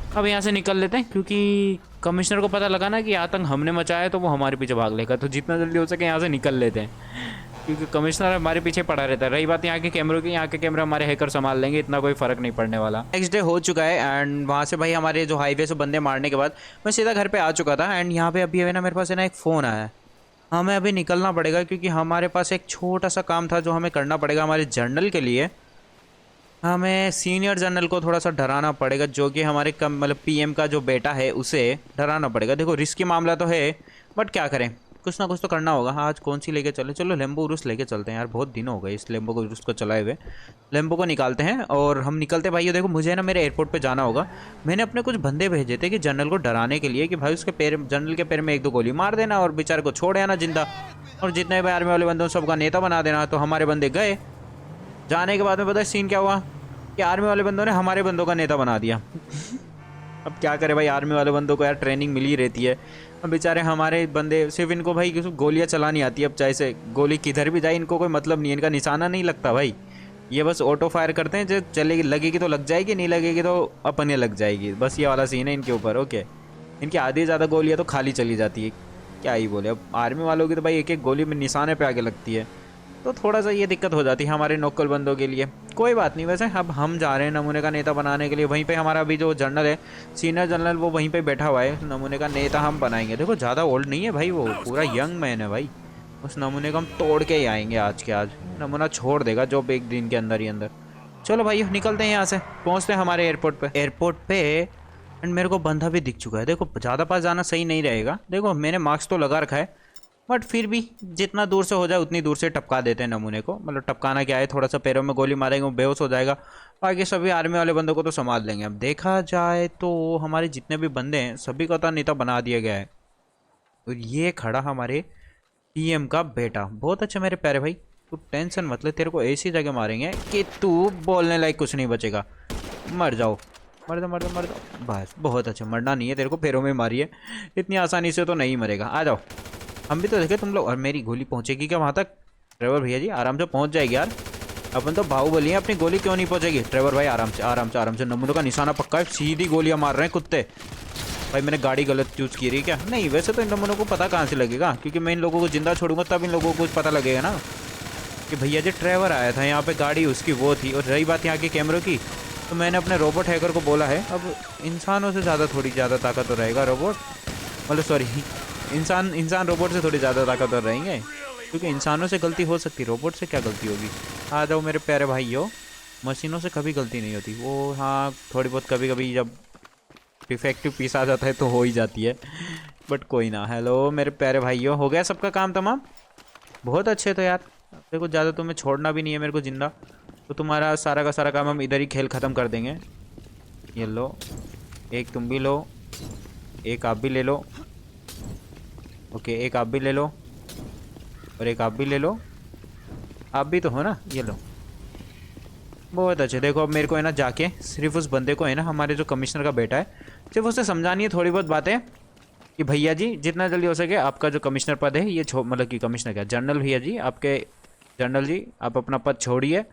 अब यहाँ से निकल लेते हैं, क्योंकि कमिश्नर को पता लगा ना कि आतंक हमने मचाया है, तो वो हमारे पीछे भाग लेगा। तो जितना जल्दी हो सके यहाँ से निकल लेते हैं, क्योंकि कमिश्नर हमारे पीछे पड़ा रहता है। रही बात यहाँ के कैमरों की, यहाँ के कैमरे हमारे हैकर संभाल लेंगे, इतना कोई फर्क नहीं पड़ने वाला। नेक्स्ट डे हो चुका है एंड वहाँ से भाई हमारे जो हाईवे से बंदे मारने के बाद मैं सीधा घर पे आ चुका था। एंड यहाँ पे अभी है ना, मेरे पास है ना एक फ़ोन आया है। हमें अभी निकलना पड़ेगा, क्योंकि हमारे पास एक छोटा सा काम था जो हमें करना पड़ेगा हमारे जर्नल के लिए। हमें सीनियर जनरल को थोड़ा सा डराना पड़ेगा, जो कि हमारे कम मतलब पीएम का जो बेटा है उसे डराना पड़ेगा। देखो रिस्की मामला तो है, बट क्या करें, कुछ ना कुछ तो करना होगा। हाँ, आज कौन सी लेके चले? चलो लेम्बो उरुस लेके चलते हैं यार, बहुत दिन हो गए इस लेम्बो को उरुस को चलाए हुए। लेम्बो को निकालते हैं और हम निकलते भाई। देखो मुझे ना मेरे एयरपोर्ट पे जाना होगा। मैंने अपने कुछ बंदे भेजे थे कि जनरल को डराने के लिए, कि भाई उसके पैर, जनरल के पैर में एक दो गोली मार देना और बेचारे को छोड़ आना जिंदा, और जितने भी आर्मी वाले बंदे सबका नेता बना देना। तो हमारे बंदे गए। जाने के बाद में पता है सीन क्या हुआ, कि आर्मी वाले बंदों ने हमारे बंदों का नेता बना दिया। अब क्या करे भाई, आर्मी वाले बंदों को यार ट्रेनिंग मिली रहती है। अब बेचारे हमारे बंदे, सिर्फ इनको भाई गोलियां चलानी आती है। अब चाहे से गोली किधर भी जाए इनको कोई मतलब नहीं है, इनका निशाना नहीं लगता भाई। ये बस ऑटो फायर करते हैं, जो चलेगी लगेगी तो लग जाएगी, नहीं लगेगी तो अपने लग जाएगी। बस ये वाला सीन है इनके ऊपर। ओके, इनकी आधी ज़्यादा गोलियाँ तो खाली चली जाती है, क्या ही बोले। अब आर्मी वालों की तो भाई एक एक गोली में निशाने पे आगे लगती है, तो थोड़ा सा ये दिक्कत हो जाती है हमारे लोकल बंदों के लिए। कोई बात नहीं। वैसे अब हम जा रहे हैं नमूने का नेता बनाने के लिए। वहीं पे हमारा अभी जो जनरल है, सीनियर जनरल, वो वहीं पे बैठा हुआ है। नमूने का नेता हम बनाएंगे। देखो ज़्यादा ओल्ड नहीं है भाई, वो पूरा यंग मैन है भाई। उस नमूने को हम तोड़ के ही आएंगे आज के आज। नमूना छोड़ देगा जॉब एक दिन के अंदर ही अंदर। चलो भाई निकलते हैं यहाँ से, पहुँचते हैं हमारे एयरपोर्ट पे। एंड मेरे को बंदा भी दिख चुका है। देखो ज़्यादा पास जाना सही नहीं रहेगा। देखो मैंने मास्क तो लगा रखा है, बट फिर भी जितना दूर से हो जाए उतनी दूर से टपका देते हैं नमूने को। मतलब टपकाना क्या है, थोड़ा सा पैरों में गोली मारेंगे वो बेहोश हो जाएगा, बाकी सभी आर्मी वाले बंदों को तो संभाल लेंगे। अब देखा जाए तो हमारे जितने भी बंदे हैं सभी का तो नेता बना दिया गया है। और ये खड़ा हमारे पीएम का बेटा। बहुत अच्छा मेरे प्यारे भाई, तू टेंशन मत ले, तेरे को ऐसी जगह मारेंगे कि तू बोलने लायक कुछ नहीं बचेगा। मर जाओ, मर जाओ, मर जाओ, मर जाओ। बस बहुत अच्छा, मरना नहीं है तेरे को, पैरों में मारी है, इतनी आसानी से तो नहीं मरेगा। आ जाओ, हम भी तो देखे तुम लोग। और मेरी गोली पहुंचेगी क्या वहाँ तक? ड्राइवर भैया जी आराम से पहुंच जाएगी यार, अपन तो बाहुबली हैं, अपनी गोली क्यों नहीं पहुंचेगी? ड्राइवर भाई आराम से आराम से आराम से। नमूनों का निशाना पक्का है, सीधी गोलियां मार रहे हैं कुत्ते। भाई मैंने गाड़ी गलत चूज़ की रही क्या? नहीं, वैसे तो इन नमूनों को पता कहाँ से लगेगा, क्योंकि मैं इन लोगों को जिंदा छोड़ूंगा तब इन लोगों को कुछ पता लगेगा ना कि भैया जी ड्राइवर आया था यहाँ पे, गाड़ी उसकी वो थी। और रही बात यहाँ के कैमरों की, तो मैंने अपने रोबोट हैकर को बोला है, अब इंसानों से थोड़ी ज़्यादा ताकतवर रहेगा रोबोट, मतलब सॉरी इंसान रोबोट से थोड़ी ज़्यादा ताकतवर रहेंगे, क्योंकि इंसानों से गलती हो सकती, रोबोट से क्या गलती होगी। आ जाओ मेरे प्यारे भाइयों, मशीनों से कभी गलती नहीं होती। वो हाँ थोड़ी बहुत कभी कभी जब डिफेक्टिव पीस आ जाता है तो हो ही जाती है, बट कोई ना। हेलो मेरे प्यारे भाइयों, हो गया सबका काम तमाम? बहुत अच्छे। तो यार देखो ज़्यादा तुम्हें छोड़ना भी नहीं है मेरे को जिंदा, तो तुम्हारा सारा का सारा काम हम इधर ही खेल ख़त्म कर देंगे। ये लो, एक तुम भी लो, एक आप भी ले लो। ओके, एक आप भी ले लो, और एक आप भी ले लो। आप भी तो हो ना, ये लो। बहुत अच्छे। देखो अब मेरे को है ना जाके सिर्फ उस बंदे को है ना, हमारे जो कमिश्नर का बेटा है, सिर्फ उसे समझानी है थोड़ी बहुत बातें कि भैया जी जितना जल्दी हो सके आपका जो कमिश्नर पद है ये मतलब कि कमिश्नर क्या, जनरल भैया जी, आपके जनरल जी आप अपना पद छोड़िए,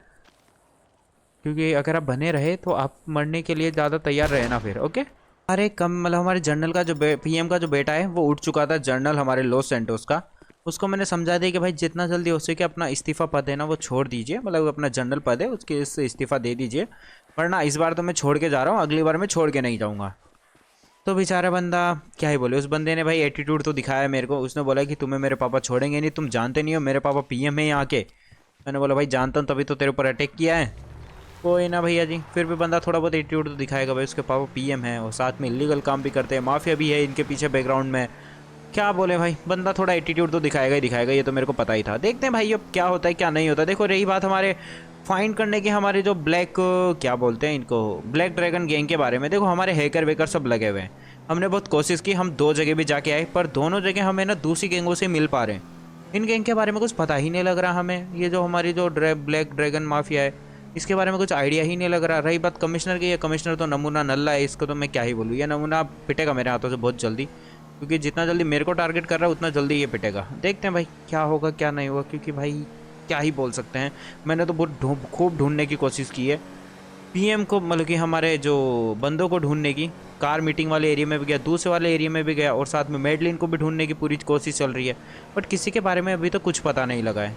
क्योंकि अगर आप बने रहे तो आप मरने के लिए ज़्यादा तैयार रहे ना फिर। ओके, अरे कम मतलब हमारे जनरल का जो पीएम का जो बेटा है वो उठ चुका था, जनरल हमारे लॉस सैंटोस का। उसको मैंने समझा दिया कि भाई जितना जल्दी हो सके अपना इस्तीफा पद है ना वो छोड़ दीजिए, मतलब अपना जनरल पद है उसके इससे इस्तीफा दे दीजिए, वरना इस बार तो मैं छोड़ के जा रहा हूँ, अगली बार मैं छोड़ के नहीं जाऊँगा। तो बेचारा बंदा क्या ही बोले, उस बंदे ने भाई एटीट्यूड तो दिखाया मेरे को। उसने बोला कि तुम्हें मेरे पापा छोड़ेंगे नहीं, तुम जानते नहीं हो मेरे पापा पीएम है यहाँ के। मैंने बोला भाई जानता हूँ, तभी तो तेरे ऊपर अटैक किया है। कोई ना भैया जी, फिर भी बंदा थोड़ा बहुत एटीट्यूड तो दिखाएगा भाई, उसके पापा पीएम है और साथ में इलीगल काम भी करते हैं, माफिया भी है इनके पीछे बैकग्राउंड में। क्या बोले भाई, बंदा थोड़ा एटीट्यूड तो दिखाएगा ही दिखाएगा, ये तो मेरे को पता ही था। देखते हैं भाई अब क्या होता है क्या नहीं होता। देखो रही बात हमारे फाइंड करने की, हमारे जो ब्लैक क्या बोलते हैं इनको, ब्लैक ड्रैगन गैंग के बारे में। देखो हमारे हैकर वेकर सब लगे हुए हैं, हमने बहुत कोशिश की, हम 2 जगह भी जाके आए, पर दोनों जगह हमें ना दूसरी गैंगों से मिल पा रहे हैं। इन गैंग के बारे में कुछ पता ही नहीं लग रहा हमें। ये जो हमारी जो ब्लैक ड्रैगन माफिया है इसके बारे में कुछ आइडिया ही नहीं लग रहा। रही बात कमिश्नर की, ये कमिश्नर तो नमूना नल्ला है, इसको तो मैं क्या ही बोलूँ। ये नमूना पिटेगा मेरे हाथों से बहुत जल्दी, क्योंकि जितना जल्दी मेरे को टारगेट कर रहा है उतना जल्दी ये पिटेगा। देखते हैं भाई क्या होगा क्या नहीं होगा, क्योंकि भाई क्या ही बोल सकते हैं। मैंने तो बहुत खूब ढूंढने की कोशिश की है पीएम को, मतलब कि हमारे जो बंदों को ढूंढने की। कार मीटिंग वाले एरिया में भी गया, दूसरे वाले एरिया में भी गया, और साथ में मेडलिन को भी ढूंढने की पूरी कोशिश चल रही है, बट किसी के बारे में अभी तो कुछ पता नहीं लगा है।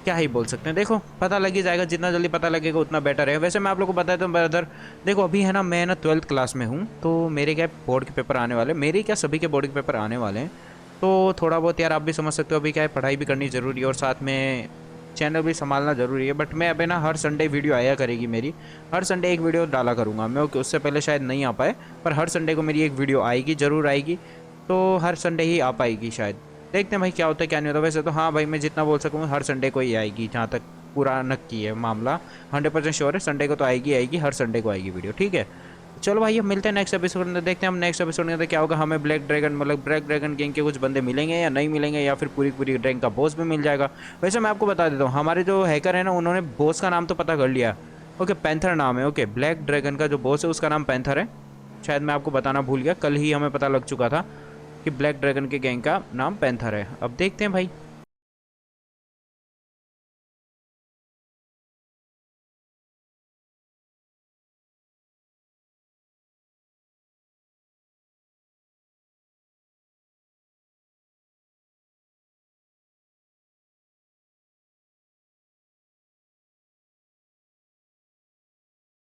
क्या ही बोल सकते हैं, देखो पता लग ही जाएगा, जितना जल्दी पता लगेगा उतना बेटर है। वैसे मैं आप लोग को बताया तो ब्रदर, देखो अभी है ना, मैं ना 12th क्लास में हूँ, तो मेरे क्या बोर्ड के पेपर आने वाले, मेरे क्या सभी के बोर्ड के पेपर आने वाले हैं। तो थोड़ा बहुत यार आप भी समझ सकते हो, अभी क्या है पढ़ाई भी करनी ज़रूरी है और साथ में चैनल भी संभालना ज़रूरी है। बट मैं अभी ना हर संडे वीडियो आया करेगी मेरी, हर संडे एक वीडियो डाला करूँगा मैं। ओके, उससे पहले शायद नहीं आ पाए, पर हर संडे को मेरी एक वीडियो आएगी, ज़रूर आएगी। तो हर संडे ही आ पाएगी शायद, देखते हैं भाई क्या होता है क्या नहीं होता। वैसे तो हाँ भाई, मैं जितना बोल सकूँ हर संडे को ही आएगी, जहाँ तक पूरा नक्की है मामला, 100% श्योर है। संडे को तो आएगी, हर संडे को आएगी वीडियो, ठीक है। चलो भाई, अब मिलते हैं नेक्स्ट एपिसोड में, देखते हैं हम नेक्स्ट एपिसोड के अंदर क्या होगा। हमें ब्लैक ड्रैगन मतलब ब्लैक ड्रैगन गैंग के कुछ बंदे मिलेंगे या नहीं मिलेंगे, या फिर पूरी पूरी गैंग का बॉस भी मिल जाएगा। वैसे मैं आपको बता देता हूँ, हमारे जो हैकर है ना, उन्होंने बॉस का नाम तो पता कर लिया। ओके, पैंथर नाम है। ओके, ब्लैक ड्रैगन का जो बॉस है उसका नाम पैंथर है। शायद मैं आपको बताना भूल गया, कल ही हमें पता लग चुका था कि ब्लैक ड्रैगन के गैंग का नाम पैंथर है। अब देखते हैं भाई